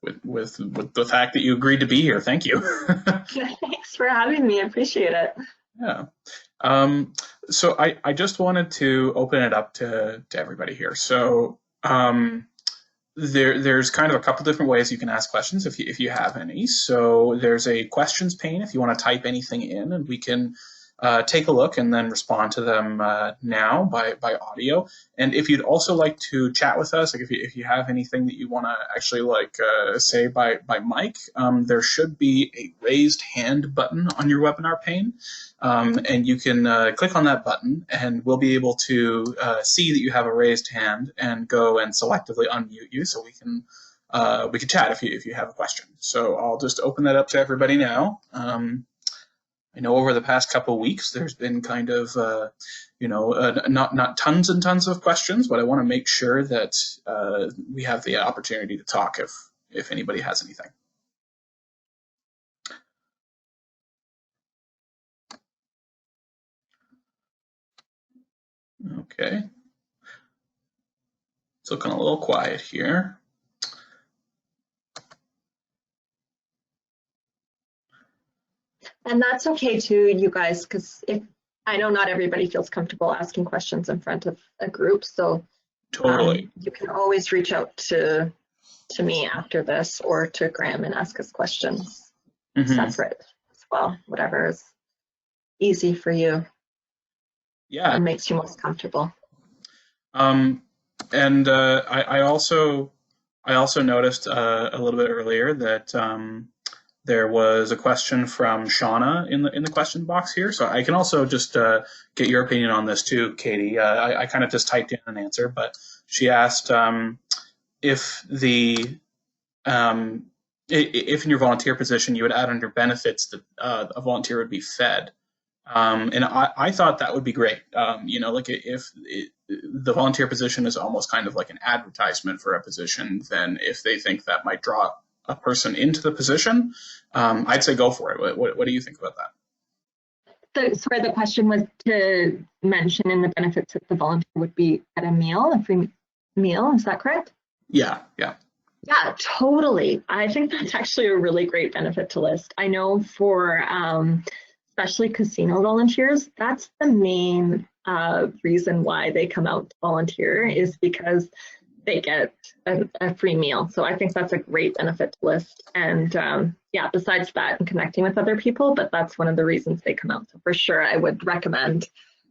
S1: the fact that you agreed to be here. Thank you.
S2: Thanks for having me. I appreciate it.
S1: Yeah. So I just wanted to open it up to everybody here. So there's kind of a couple different ways you can ask questions if you have any. So there's a questions pane if you want to type anything in, and we can take a look and then respond to them now by audio. And if you'd also like to chat with us, like if you have anything that you want to actually say by mic, there should be a raised hand button on your webinar pane, and you can click on that button, and we'll be able to see that you have a raised hand and go and selectively unmute you, so we can chat if you have a question. So I'll just open that up to everybody now. I know over the past couple of weeks, there's been kind of, not tons and tons of questions, but I want to make sure that we have the opportunity to talk if anybody has anything. Okay. It's looking a little quiet here.
S2: And that's okay too, you guys, because I know not everybody feels comfortable asking questions in front of a group, so
S1: totally.
S2: You can always reach out to me after this or to Graham and ask us questions separate as well, whatever is easy for you.
S1: Yeah.
S2: And makes you most comfortable.
S1: And I also noticed a little bit earlier that there was a question from Shauna in the question box here. So I can also just get your opinion on this too, Katie. I kind of just typed in an answer, but she asked if in your volunteer position you would add under benefits that a volunteer would be fed. And I thought that would be great. If the volunteer position is almost kind of like an advertisement for a position, then if they think that might draw a person into the position, I'd say go for it. What do you think about that?
S2: Sorry, the question was to mention in the benefits that the volunteer would be at a free meal. Is that correct?
S1: Yeah.
S2: Yeah, totally. I think that's actually a really great benefit to list. I know for especially casino volunteers, that's the main reason why they come out to volunteer is because they get a free meal. So I think that's a great benefit to list. And yeah, besides that, and connecting with other people, but that's one of the reasons they come out. So for sure, I would recommend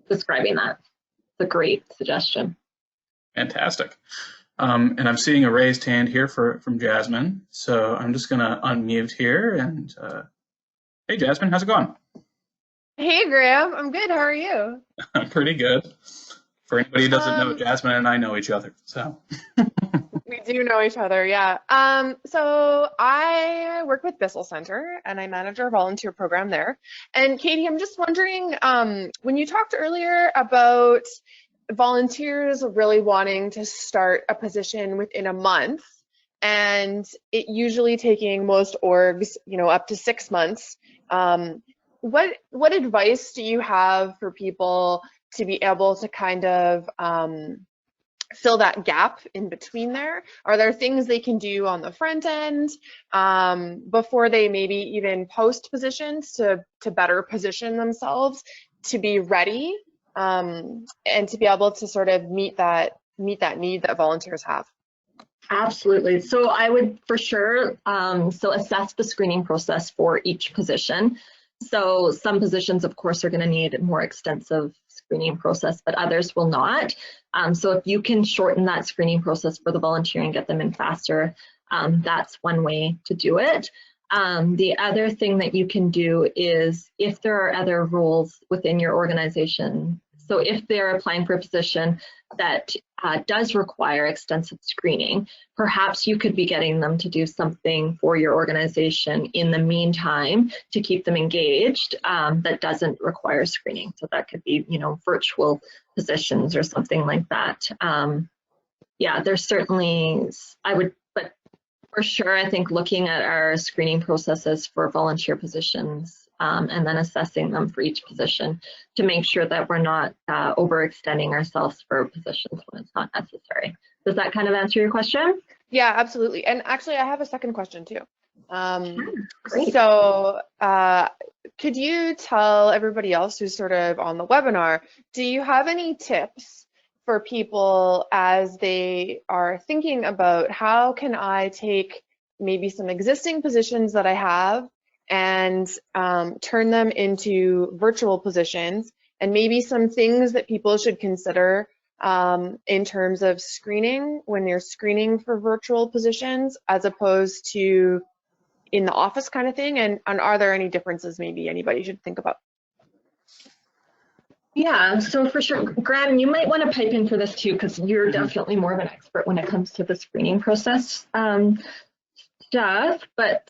S2: describing that. It's a great suggestion.
S1: Fantastic. And I'm seeing a raised hand here from Jasmine. So I'm just going to unmute here. And hey, Jasmine, how's it going?
S3: Hey Graham, I'm good. How are you?
S1: I'm pretty good. For anybody who doesn't know,
S3: Um,
S1: Jasmine and I know each other. So
S3: we do know each other, yeah. So I work with Bissell Center and I manage our volunteer program there. And Katie, I'm just wondering, when you talked earlier about volunteers really wanting to start a position within a month, and it usually taking most orgs, up to 6 months. What advice do you have for people to be able to kind of fill that gap in between there? Are there things they can do on the front end before they maybe even post positions to better position themselves to be ready and to be able to sort of meet that need that volunteers have?
S2: Absolutely. So I would for sure assess the screening process for each position. So some positions, of course, are going to need a more extensive screening process, but others will not. So if you can shorten that screening process for the volunteer and get them in faster, that's one way to do it. The other thing that you can do is if there are other roles within your organization, so if they're applying for a position that does require extensive screening, perhaps you could be getting them to do something for your organization in the meantime to keep them engaged that doesn't require screening. So that could be, virtual positions or something like that. Yeah, there's certainly, but for sure, I think looking at our screening processes for volunteer positions and then assessing them for each position to make sure that we're not overextending ourselves for positions when it's not necessary. Does that kind of answer your question?
S3: Yeah, absolutely. And actually, I have a second question too.
S2: Great.
S3: So, could you tell everybody else who's sort of on the webinar, do you have any tips for people as they are thinking about how can I take maybe some existing positions that I have and turn them into virtual positions, and maybe some things that people should consider in terms of screening when you're screening for virtual positions as opposed to in the office kind of thing? And are there any differences maybe anybody should think about?
S2: Yeah, so for sure, Graham, you might want to pipe in for this too, because you're definitely more of an expert when it comes to the screening process stuff. But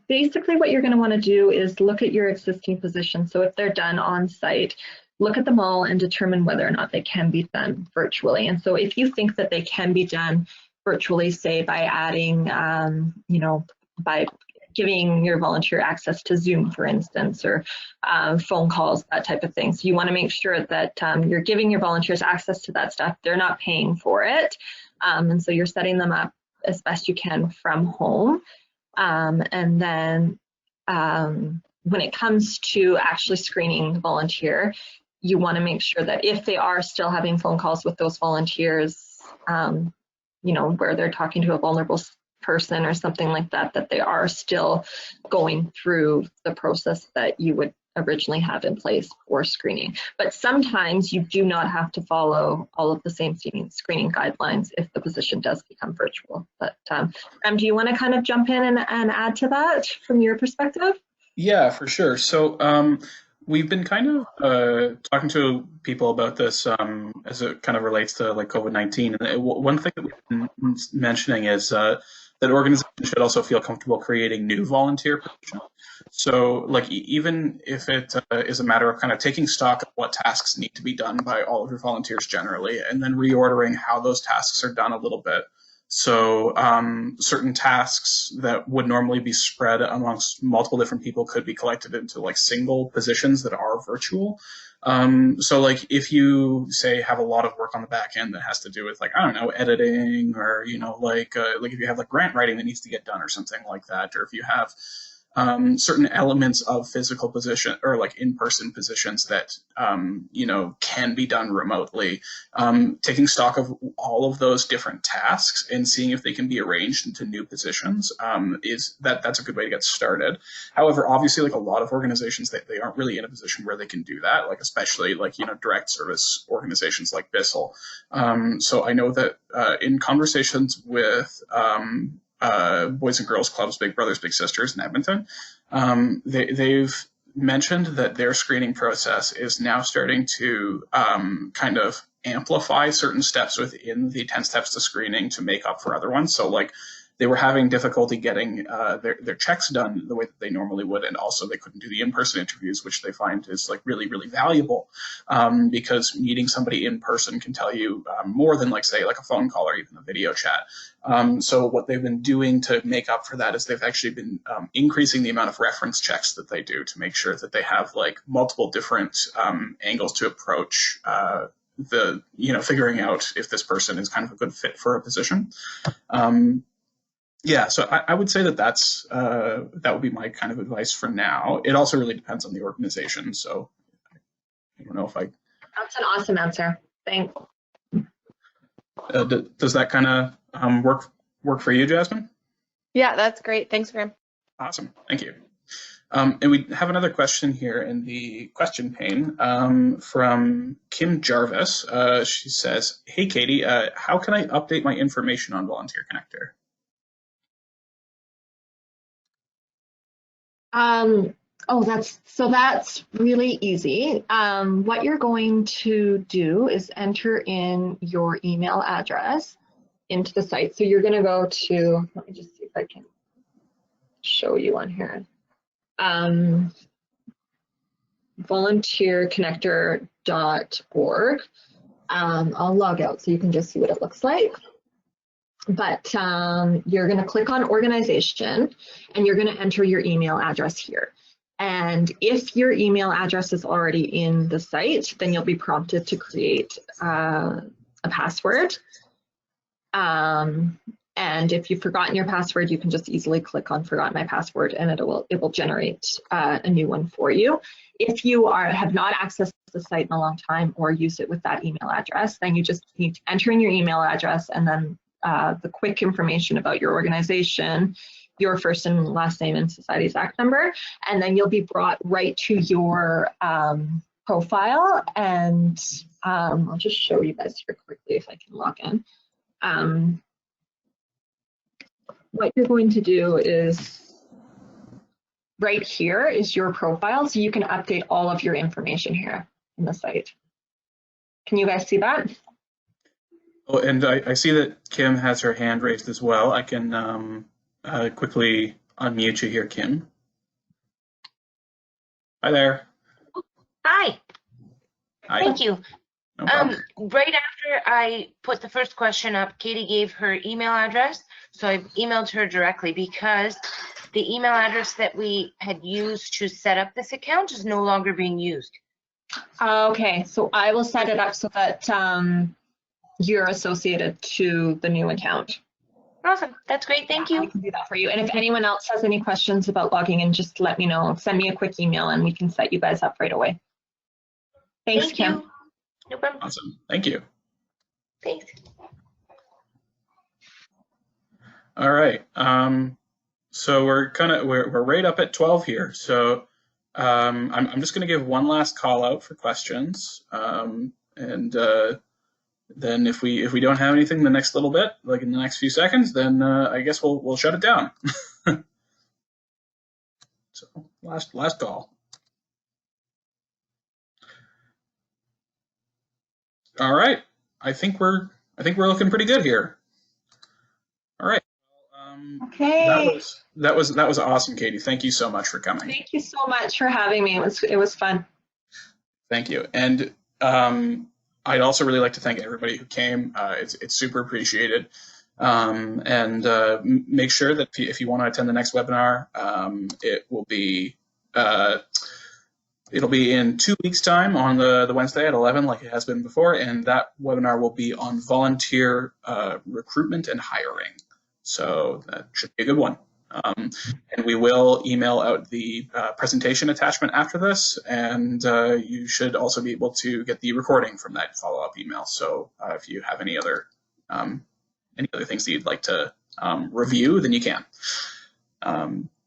S2: basically what you're going to want to do is look at your existing positions. So if they're done on site, look at them all and determine whether or not they can be done virtually. And so if you think that they can be done virtually, say by adding, by giving your volunteer access to Zoom, for instance, or phone calls, that type of thing. So you want to make sure that you're giving your volunteers access to that stuff. They're not paying for it. And so you're setting them up as best you can from home. And then when it comes to actually screening the volunteer, you want to make sure that if they are still having phone calls with those volunteers, where they're talking to a vulnerable person or something like that, that they are still going through the process that you would originally have in place for screening. But sometimes you do not have to follow all of the same screening guidelines if the position does become virtual. But do you want to kind of jump in and add to that from your perspective?
S1: Yeah, for sure. So we've been kind of talking to people about this as it kind of relates to like COVID-19. And one thing that we've been mentioning is that organizations should also feel comfortable creating new volunteer positions. So like even if it is a matter of kind of taking stock of what tasks need to be done by all of your volunteers generally, and then reordering how those tasks are done a little bit. So certain tasks that would normally be spread amongst multiple different people could be collected into like single positions that are virtual. So like if you say have a lot of work on the back end that has to do with like, I don't know, editing, or, you know, like if you have like grant writing that needs to get done or something like that, or if you have certain elements of physical position or like in-person positions that you know, can be done remotely, taking stock of all of those different tasks and seeing if they can be arranged into new positions that's a good way to get started. However, obviously, like a lot of organizations, they aren't really in a position where they can do that, like especially like, you know, direct service organizations like Bissell. So I know that in conversations with Boys and Girls Clubs, Big Brothers Big Sisters in Edmonton, they've mentioned that their screening process is now starting to kind of amplify certain steps within the 10 steps to screening to make up for other ones. So like they were having difficulty getting their checks done the way that they normally would, and also they couldn't do the in-person interviews, which they find is like really, really valuable, because meeting somebody in person can tell you more than like say like a phone call or even a video chat. So what they've been doing to make up for that is they've actually been increasing the amount of reference checks that they do to make sure that they have like multiple different angles to approach figuring out if this person is kind of a good fit for a position. Yeah, so I would say that that would be my kind of advice for now. It also really depends on the organization. So I don't know if
S2: That's an awesome answer. Thanks.
S1: Does that kind of work for you, Jasmine?
S3: Yeah, that's great. Thanks, Graham.
S1: Awesome. Thank you. And we have another question here in the question pane from Kim Jarvis. She says, "Hey, Katie, how can I update my information on Volunteer Connector?"
S2: That's really easy. What you're going to do is enter in your email address into the site. So you're going to go to, let me just see if I can show you on here. volunteerconnector.org. I'll log out so you can just see what it looks like. But you're going to click on organization and you're going to enter your email address here. And if your email address is already in the site, then you'll be prompted to create a password. And if you've forgotten your password, you can just easily click on forgot my password and it will generate a new one for you. If you have not accessed the site in a long time or used it with that email address, then you just need to enter in your email address and then the quick information about your organization, your first and last name and Society's Act number, and then you'll be brought right to your profile. And I'll just show you guys here quickly if I can log in. What you're going to do is right here is your profile, so you can update all of your information here in the site. Can you guys see that?
S1: Oh, and I see that Kim has her hand raised as well. I can quickly unmute you here, Kim. Hi there.
S4: Hi.
S1: Hi.
S4: Thank you.
S1: No problem.
S4: Right after I put the first question up, Katie gave her email address, so I've emailed her directly because the email address that we had used to set up this account is no longer being used.
S2: Okay, so I will set it up so that you're associated to the new account.
S4: Awesome, that's great, thank you.
S2: I can do that for you. And if anyone else has any questions about logging in, just let me know. Send me a quick email and we can set you guys up right away. Thanks,
S4: Thank
S2: Kim.
S4: you. No problem.
S1: Awesome. Thank you.
S4: Thanks.
S1: All right. So we're right up at 12 here. So I'm just going to give one last call out for questions, and then if we don't have anything in the next little bit, like in the next few seconds, then I guess we'll shut it down. So last call. All right. I think we're looking pretty good here. All right.
S2: Okay.
S1: That was awesome, Katie. Thank you so much for coming.
S2: Thank you so much for having me. It was fun.
S1: Thank you. And I'd also really like to thank everybody who came. It's super appreciated. Make sure that if you want to attend the next webinar, it will be it'll be in 2 weeks' time on the Wednesday at 11, like it has been before, and that webinar will be on volunteer recruitment and hiring. So that should be a good one. And we will email out the presentation attachment after this, and you should also be able to get the recording from that follow-up email. So if you have any other things that you'd like to review, then you can.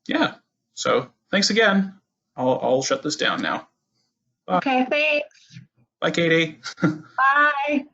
S1: Yeah, so thanks again. I'll shut this down now.
S2: Okay, thanks.
S1: Bye, Katie.
S2: Bye.